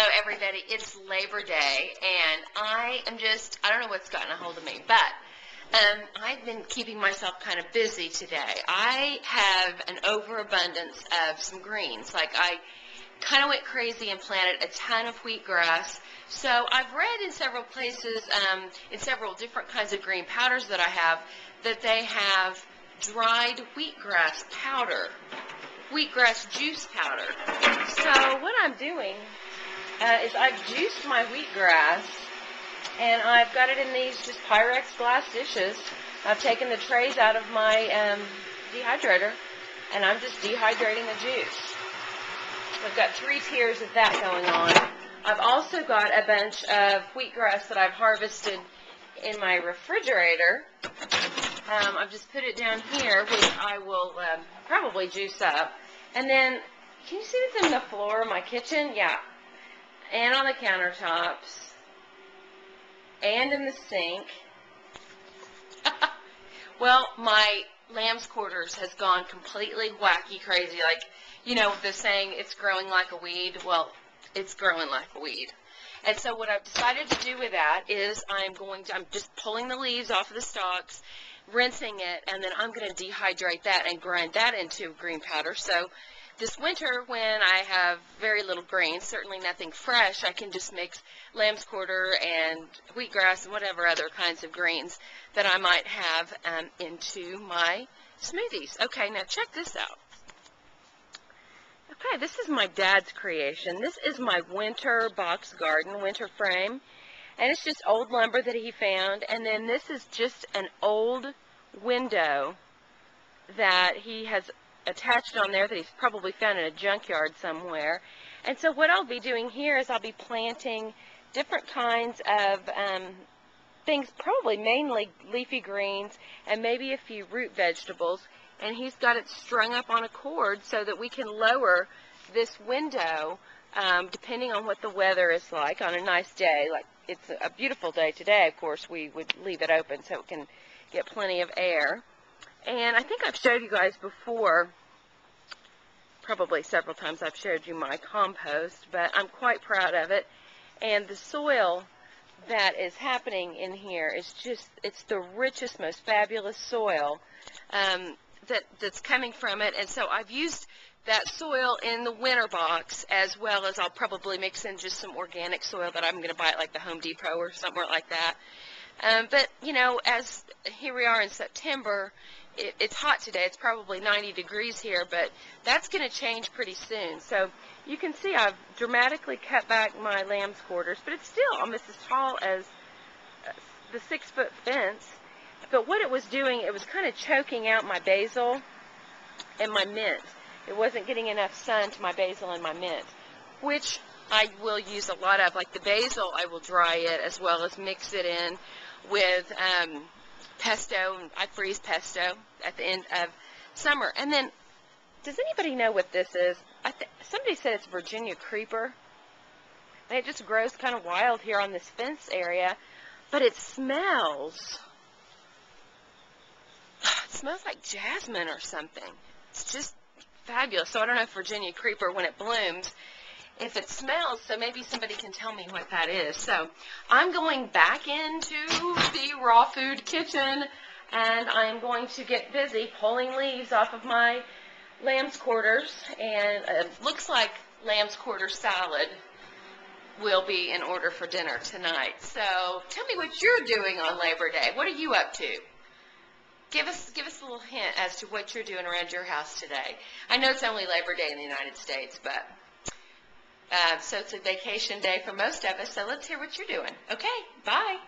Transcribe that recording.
Hello, everybody. It's Labor Day, and I don't know what's gotten a hold of me, but I've been keeping myself kind of busy today. I have an overabundance of some greens. Like, I kind of went crazy and planted a ton of wheatgrass. So I've read in several places, in several different kinds of green powders that I have, that they have dried wheatgrass powder, wheatgrass juice powder. So what I'm doing is I've juiced my wheatgrass, and I've got it in these just Pyrex glass dishes. I've taken the trays out of my dehydrator, and I'm just dehydrating the juice. I've got 3 tiers of that going on. I've also got a bunch of wheatgrass that I've harvested in my refrigerator. I've just put it down here, which I will probably juice up. And then, can you see what's in the floor of my kitchen? Yeah. And on the countertops. And in the sink. Well, my lamb's quarters has gone completely wacky crazy. Like, you know, the saying, it's growing like a weed. Well, it's growing like a weed. And so what I've decided to do with that is I'm just pulling the leaves off of the stalks, rinsing it, and then I'm going to dehydrate that and grind that into green powder. So this winter, when I have very little greens, certainly nothing fresh, I can just mix lamb's quarter and wheatgrass and whatever other kinds of greens that I might have into my smoothies. Okay, now check this out. Okay, this is my dad's creation. This is my winter box garden, winter frame. And it's just old lumber that he found. And then this is just an old window that he has attached on there that he's probably found in a junkyard somewhere. And so what I'll be doing here is I'll be planting different kinds of things, probably mainly leafy greens and maybe a few root vegetables. And he's got it strung up on a cord so that we can lower this window depending on what the weather is like on a nice day. Like, it's a beautiful day today, of course, we would leave it open so it can get plenty of air. And I think I've showed you guys before, probably several times I've showed you my compost, but I'm quite proud of it. And the soil that is happening in here is just, it's the richest, most fabulous soil that's coming from it. And so I've used that soil in the winter box, as well as I'll probably mix in just some organic soil that I'm going to buy at like the Home Depot or somewhere like that. But, you know, as here we are in September, it's hot today. It's probably 90 degrees here, but that's going to change pretty soon. So you can see I've dramatically cut back my lamb's quarters, but it's still almost as tall as the 6-foot fence. But what it was doing, it was kind of choking out my basil and my mint. It wasn't getting enough sun to my basil and my mint, which I will use a lot of. Like the basil, I will dry it as well as mix it in with pesto. I freeze pesto at the end of summer. And then, does anybody know what this is? Somebody said it's Virginia creeper. And it just grows kind of wild here on this fence area, but it smells. It smells like jasmine or something. It's just fabulous. So I don't know if Virginia creeper, when it blooms, if it smells, so maybe somebody can tell me what that is. So I'm going back into the raw food kitchen, and I'm going to get busy pulling leaves off of my lamb's quarters, and it looks like lamb's quarter salad will be in order for dinner tonight. So tell me what you're doing on Labor Day. What are you up to? Give us a little hint as to what you're doing around your house today. I know it's only Labor Day in the United States, but so it's a vacation day for most of us, so let's hear what you're doing. Okay, bye.